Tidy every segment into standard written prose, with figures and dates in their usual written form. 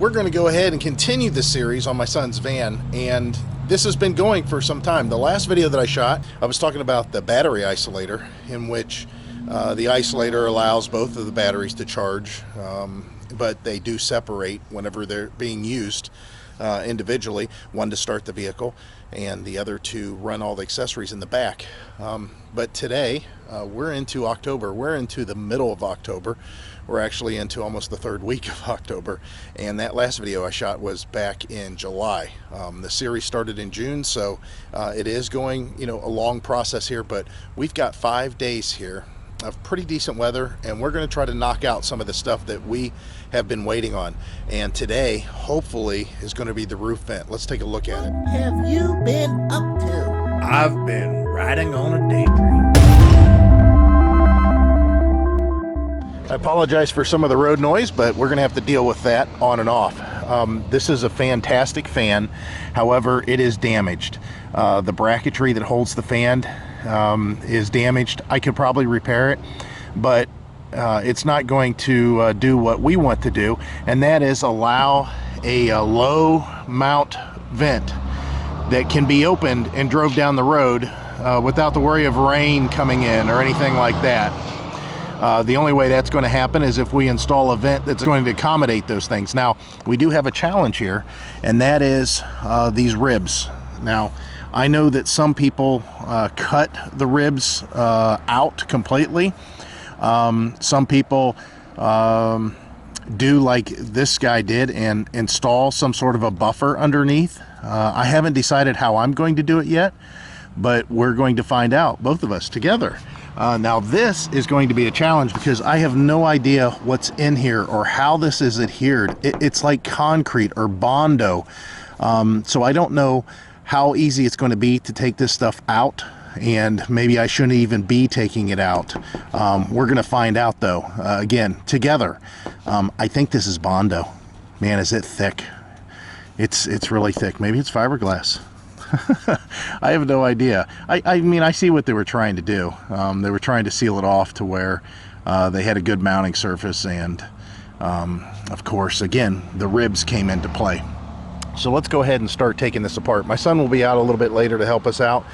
We're going to go ahead and continue the series on my son's van, and this has been going for some time. The last video that I shot, I was talking about the battery isolator, in which the isolator allows both of the batteries to charge, but they do separate whenever they're being used individually, one to start the vehicle and the other to run all the accessories in the back. But today we're into October. We're into the middle of October. We're actually into almost the third week of October, and that last video I shot was back in July. The series started in June, so it is going, a long process here, but we've got 5 days here of pretty decent weather, and we're going to try to knock out some of the stuff that we have been waiting on. And today, hopefully, is going to be the roof vent. Let's take a look at it. What have you been up to? I've been riding on a daydream. I apologize for some of the road noise, but we're going to have to deal with that on and off. This is a fantastic fan. However, it is damaged. The bracketry that holds the fan is damaged. I could probably repair it, but it's not going to do what we want to do, and that is allow a low mount vent that can be opened and drove down the road without the worry of rain coming in or anything like that. The only way that's going to happen is if we install a vent that's going to accommodate those things. Now, we do have a challenge here, and that is these ribs. Now, I know that some people cut the ribs out completely. Some people do like this guy did and install some sort of a buffer underneath. I haven't decided how I'm going to do it yet, but we're going to find out, both of us together. Now this is going to be a challenge because I have no idea what's in here or how this is adhered. It's like concrete or Bondo. So I don't know how easy it's going to be to take this stuff out, and maybe I shouldn't even be taking it out. We're going to find out though, again, together. I think this is Bondo. Man, is it thick. It's really thick. Maybe it's fiberglass. I have no idea. I mean, I see what they were trying to do. They were trying to seal it off to where they had a good mounting surface, and of course, again, the ribs came into play. So let's go ahead and start taking this apart. My son will be out a little bit later to help us out,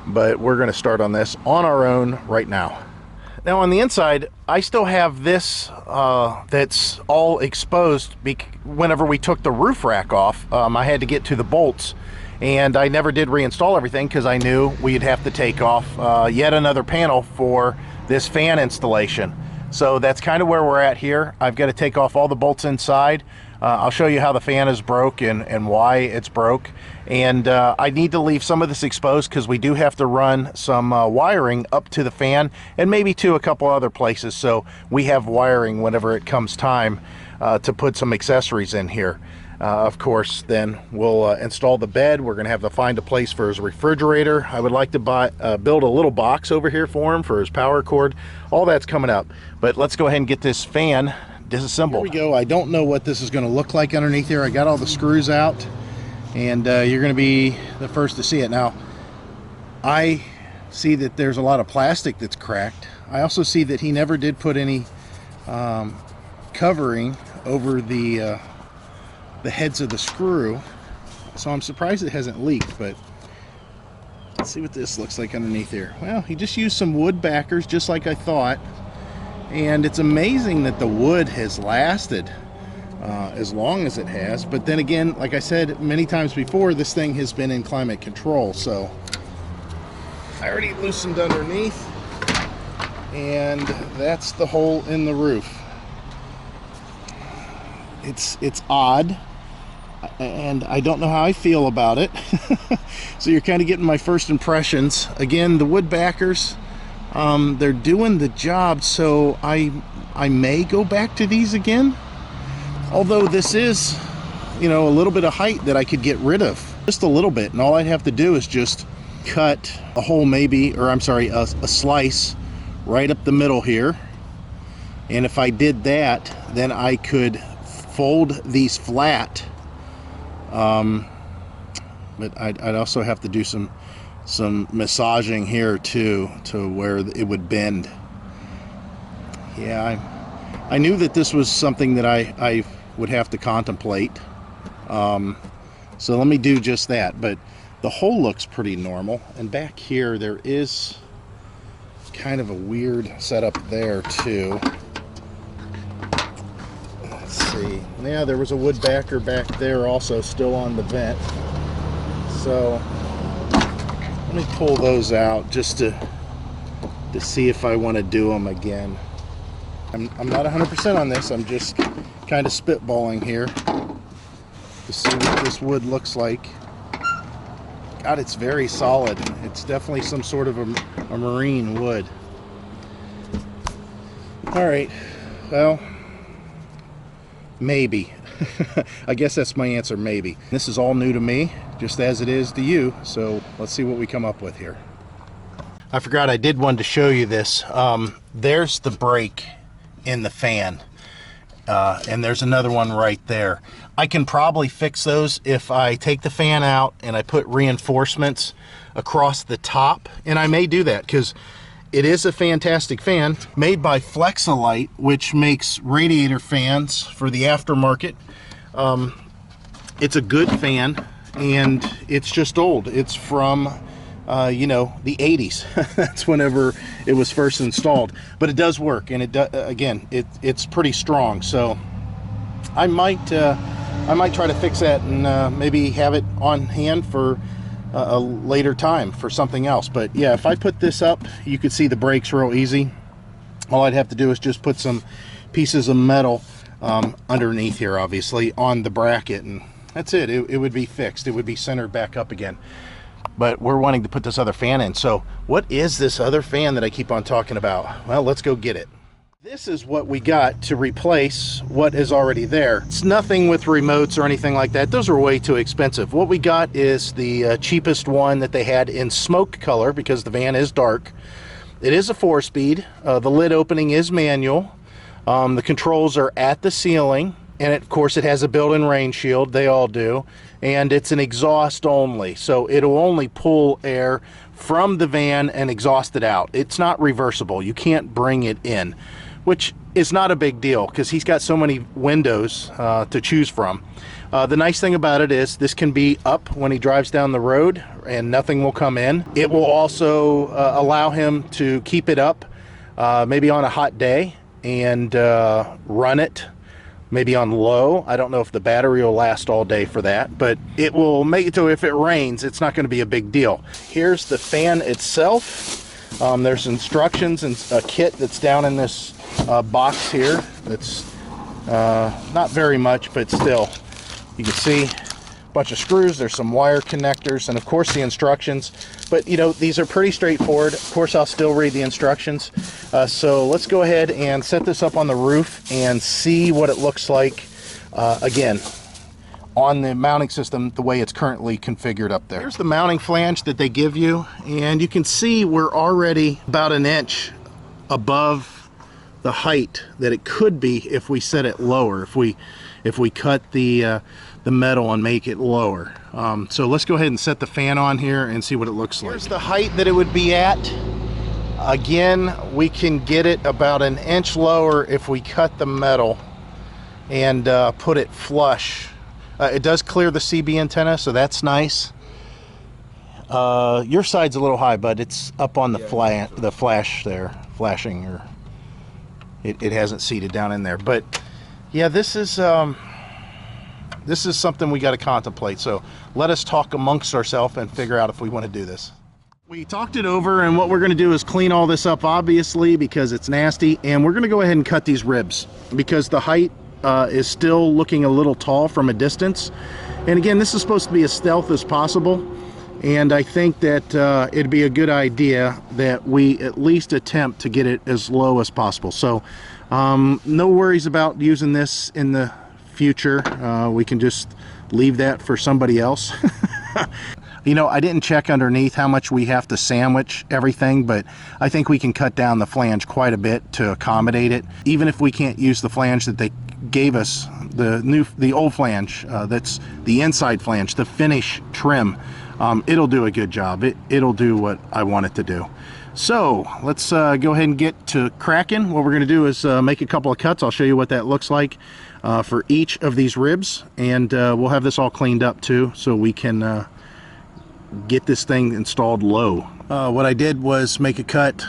but we're going to start on this on our own right now. Now on the inside, I still have this that's all exposed. Whenever we took the roof rack off, I had to get to the bolts, and I never did reinstall everything because I knew we'd have to take off yet another panel for this fan installation. So that's kind of where we're at here. I've got to take off all the bolts inside. I'll show you how the fan is broke and why it's broke. And I need to leave some of this exposed because we do have to run some wiring up to the fan and maybe to a couple other places, so we have wiring whenever it comes time to put some accessories in here. Of course, then we'll install the bed. We're going to have to find a place for his refrigerator. I would like to build a little box over here for him for his power cord. All that's coming up. But let's go ahead and get this fan disassembled. Here we go. I don't know what this is going to look like underneath here. I got all the screws out, and you're going to be the first to see it. Now, I see that there's a lot of plastic that's cracked. I also see that he never did put any covering over the heads of the screw, so I'm surprised it hasn't leaked. But let's see what this looks like underneath here. Well, he just used some wood backers, just like I thought, and it's amazing that the wood has lasted as long as it has. But then again, like I said many times before, this thing has been in climate control, so I already loosened underneath, and that's the hole in the roof. It's odd, and I don't know how I feel about it. So you're kind of getting my first impressions. Again, the wood backers, they're doing the job, so I may go back to these again, although this is, a little bit of height that I could get rid of, just a little bit, and all I'd have to do is just cut a hole, maybe, or I'm sorry, a slice right up the middle here. And if I did that, then I could fold these flat, but I'd also have to do some massaging here too, to where it would bend. Yeah, I knew that this was something that I would have to contemplate. So let me do just that. But the hole looks pretty normal. And back here, there is kind of a weird setup there too. Let's see. Yeah, there was a wood backer back there also still on the vent. So let me pull those out just to see if I want to do them again. I'm not 100% on this. I'm just kind of spitballing here to see what this wood looks like. God, it's very solid. It's definitely some sort of a marine wood. All right, well, maybe. I guess that's my answer, maybe. This is all new to me, just as it is to you, so let's see what we come up with here. I forgot I did want to show you this. There's the break in the fan, and there's another one right there. I can probably fix those if I take the fan out and I put reinforcements across the top, and I may do that because it is a fantastic fan made by Flexolite, which makes radiator fans for the aftermarket. It's a good fan, and it's just old. It's from you know, the 80s. That's whenever it was first installed, but it does work, and again, it's pretty strong. So I might try to fix that and maybe have it on hand for a later time for something else. But yeah, if I put this up, you could see the brakes real easy. All I'd have to do is just put some pieces of metal underneath here, obviously, on the bracket, and that's it. It would be fixed. It would be centered back up again. But we're wanting to put this other fan in. So what is this other fan that I keep on talking about? Well, let's go get it. This is what we got to replace what is already there. It's nothing with remotes or anything like that. Those are way too expensive. What we got is the cheapest one that they had in smoke color, because the van is dark. It is a 4-speed. The lid opening is manual. The controls are at the ceiling. And of course it has a built-in rain shield. They all do. And it's an exhaust only. So it'll only pull air from the van and exhaust it out. It's not reversible. You can't bring it in, which is not a big deal because he's got so many windows to choose from. The nice thing about it is this can be up when he drives down the road and nothing will come in. It will also allow him to keep it up maybe on a hot day and run it maybe on low. I don't know if the battery will last all day for that, but it will make it so if it rains, it's not going to be a big deal. Here's the fan itself. There's instructions and a kit that's down in this box here. That's not very much, but still, you can see a bunch of screws. There's some wire connectors, and of course the instructions. But you know, these are pretty straightforward. Of course, I'll still read the instructions. So let's go ahead and set this up on the roof and see what it looks like again on the mounting system the way it's currently configured up there. Here's the mounting flange that they give you, and you can see we're already about an inch above the height that it could be if we set it lower, if we cut the metal and make it lower. So let's go ahead and set the fan on here and see what it looks like. Here's the height that it would be at. Again, we can get it about an inch lower if we cut the metal and put it flush. It does clear the CB antenna, so that's nice. Your side's a little high, but it's up on the flash there, flashing, or it hasn't seated down in there. But yeah, this is something we got to contemplate. So let us talk amongst ourselves and figure out if we want to do this. We talked it over, and what we're going to do is clean all this up, obviously, because it's nasty, and we're going to go ahead and cut these ribs because the height is still looking a little tall from a distance. And again, this is supposed to be as stealth as possible, and I think that it'd be a good idea that we at least attempt to get it as low as possible. So no worries about using this in the future. We can just leave that for somebody else. You know, I didn't check underneath how much we have to sandwich everything, but I think we can cut down the flange quite a bit to accommodate it. Even if we can't use the flange that they gave us, the old flange, that's the inside flange, the finish trim, it'll do a good job. It'll do what I want it to do. So let's go ahead and get to cracking. What we're going to do is make a couple of cuts. I'll show you what that looks like for each of these ribs, and we'll have this all cleaned up too, so we can get this thing installed low. What I did was make a cut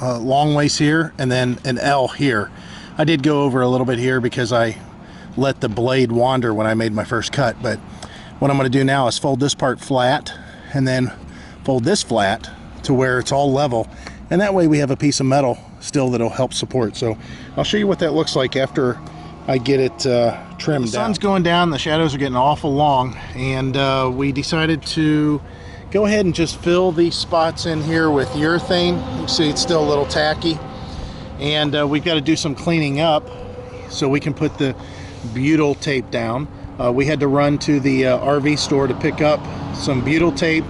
long ways here and then an L here. I did go over a little bit here because I let the blade wander when I made my first cut, but what I'm going to do now is fold this part flat and then fold this flat to where it's all level, and that way we have a piece of metal still that'll help support. So I'll show you what that looks like after I get it trimmed down. The sun's going down, the shadows are getting awful long, and we decided to go ahead and just fill these spots in here with urethane. You can see it's still a little tacky, and we've got to do some cleaning up so we can put the butyl tape down. We had to run to the RV store to pick up some butyl tape,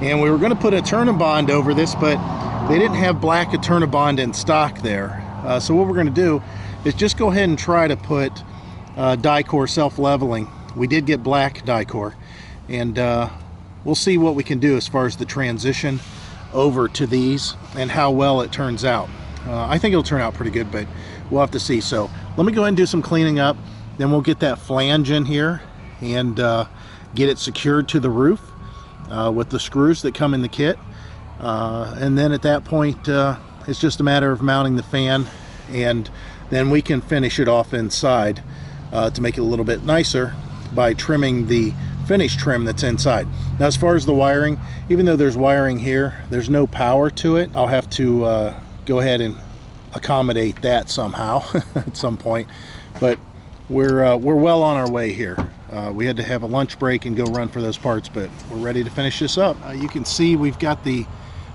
and we were going to put a Eternabond over this, but they didn't have black Eternabond in stock there. So what we're going to do is just go ahead and try to put Dicor self-leveling. We did get black Dicor, and we'll see what we can do as far as the transition over to these and how well it turns out. I think it'll turn out pretty good, but we'll have to see. So let me go ahead and do some cleaning up, then we'll get that flange in here and get it secured to the roof with the screws that come in the kit, and then at that point it's just a matter of mounting the fan, and then we can finish it off inside to make it a little bit nicer by trimming the finish trim that's inside. Now as far as the wiring, even though there's wiring here, there's no power to it. I'll have to go ahead and accommodate that somehow at some point, but we're well on our way here. We had to have a lunch break and go run for those parts, but we're ready to finish this up. You can see we've got the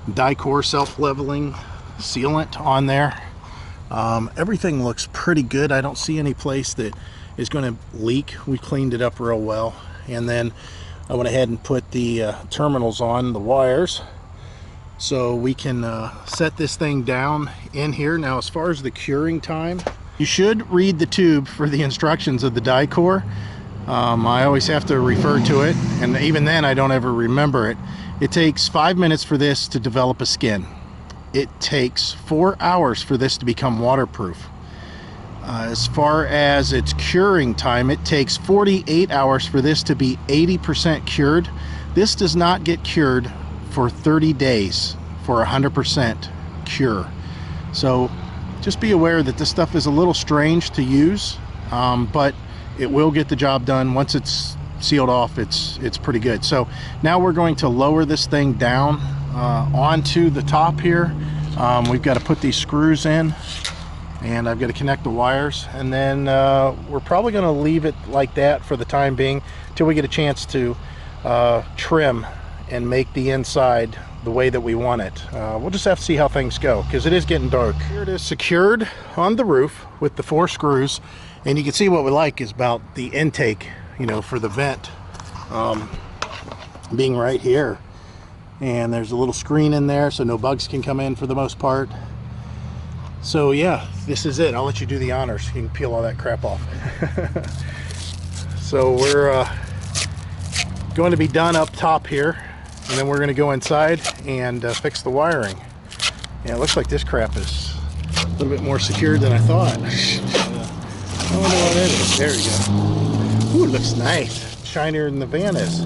Dicor self-leveling sealant on there. Everything looks pretty good. I don't see any place that is going to leak. We cleaned it up real well, and then I went ahead and put the terminals on the wires so we can set this thing down in here. Now as far as the curing time, you should read the tube for the instructions of the Dicor. I always have to refer to it, and even then I don't ever remember it. It takes 5 minutes for this to develop a skin. It takes 4 hours for this to become waterproof. As far as its curing time, it takes 48 hours for this to be 80% cured. This does not get cured for 30 days for 100% cure. So just be aware that this stuff is a little strange to use, but it will get the job done. Once it's sealed off, it's pretty good. So now we're going to lower this thing down onto the top here. We've got to put these screws in, and I've got to connect the wires, and then we're probably going to leave it like that for the time being till we get a chance to trim and make the inside the way that we want it. We'll just have to see how things go, because it is getting dark. Here it is secured on the roof with the 4 screws, and you can see what we like is about the intake, you know, for the vent being right here, and there's a little screen in there so no bugs can come in for the most part. So yeah, this is it. I'll let you do the honors. You can peel all that crap off. So we're going to be done up top here, and then we're going to go inside and fix the wiring. Yeah, it looks like this crap is a little bit more secured than I thought. I wonder what it is. There we go. Ooh, it looks nice. Shinier than the van is.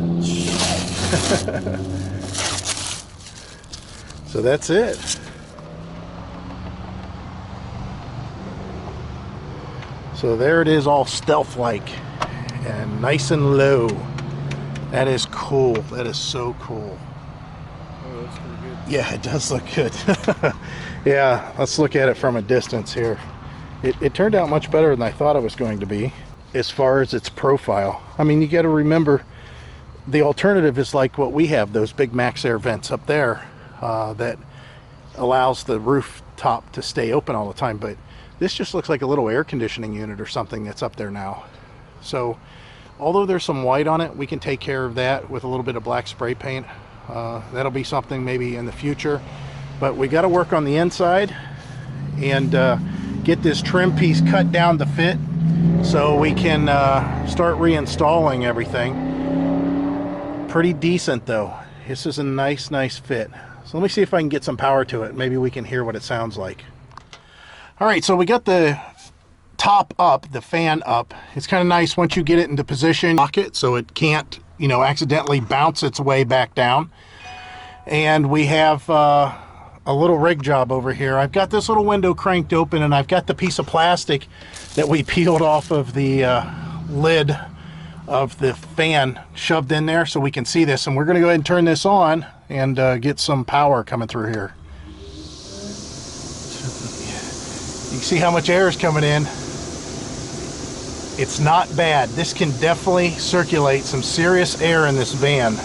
So that's it. So there it is, all stealth-like and nice and low. That is cool. That is so cool. Oh, that's pretty good. Yeah, it does look good. Yeah, let's look at it from a distance here. It turned out much better than I thought it was going to be as far as its profile. I mean, you got to remember, the alternative is like what we have, those big MaxxAir vents up there that allows the rooftop to stay open all the time. But this just looks like a little air conditioning unit or something that's up there now. So although there's some white on it, we can take care of that with a little bit of black spray paint. That'll be something maybe in the future. But we got to work on the inside and get this trim piece cut down to fit so we can start reinstalling everything. Pretty decent though. This is a nice fit. So let me see if I can get some power to it. Maybe we can hear what it sounds like. All right, so we got the top up, the fan up. It's kind of nice once you get it into position, lock it so it can't, you know, accidentally bounce its way back down. And we have a little rig job over here. I've got this little window cranked open, and I've got the piece of plastic that we peeled off of the lid of the fan shoved in there so we can see this. And we're going to go ahead and turn this on and get some power coming through here. You see how much air is coming in. It's not bad. This can definitely circulate some serious air in this van.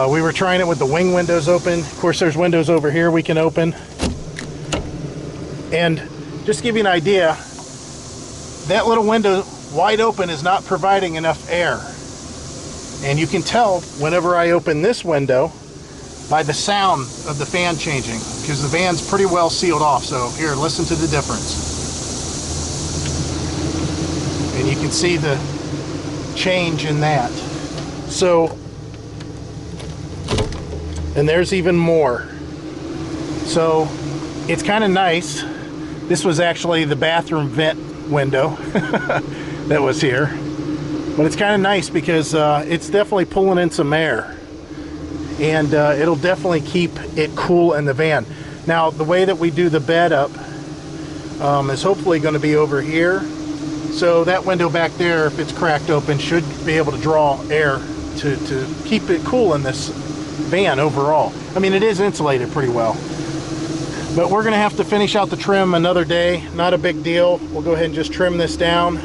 We were trying it with the wing windows open. Of course, there's windows over here we can open. And just to give you an idea, that little window wide open is not providing enough air. And you can tell whenever I open this window by the sound of the fan changing, because the van's pretty well sealed off. So here, listen to the difference. And you can see the change in that. So, and there's even more. So it's kind of nice. This was actually the bathroom vent window that was here. But it's kind of nice because it's definitely pulling in some air. And it'll definitely keep it cool in the van. Now, the way that we do the bed up is hopefully going to be over here. So that window back there, if it's cracked open, should be able to draw air to keep it cool in this van overall. I mean, it is insulated pretty well. But we're going to have to finish out the trim another day. Not a big deal. We'll go ahead and just trim this down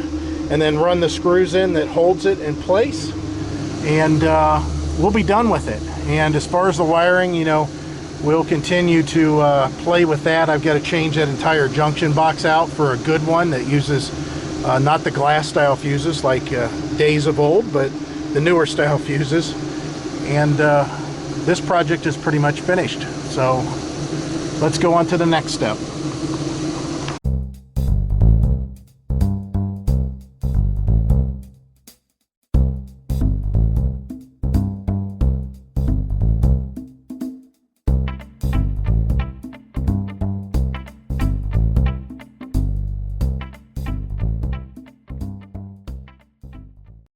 and then run the screws in that holds it in place. And we'll be done with it. And as far as the wiring, you know, we'll continue to play with that. I've got to change that entire junction box out for a good one that uses not the glass style fuses like days of old, but the newer style fuses. And this project is pretty much finished. So let's go on to the next step.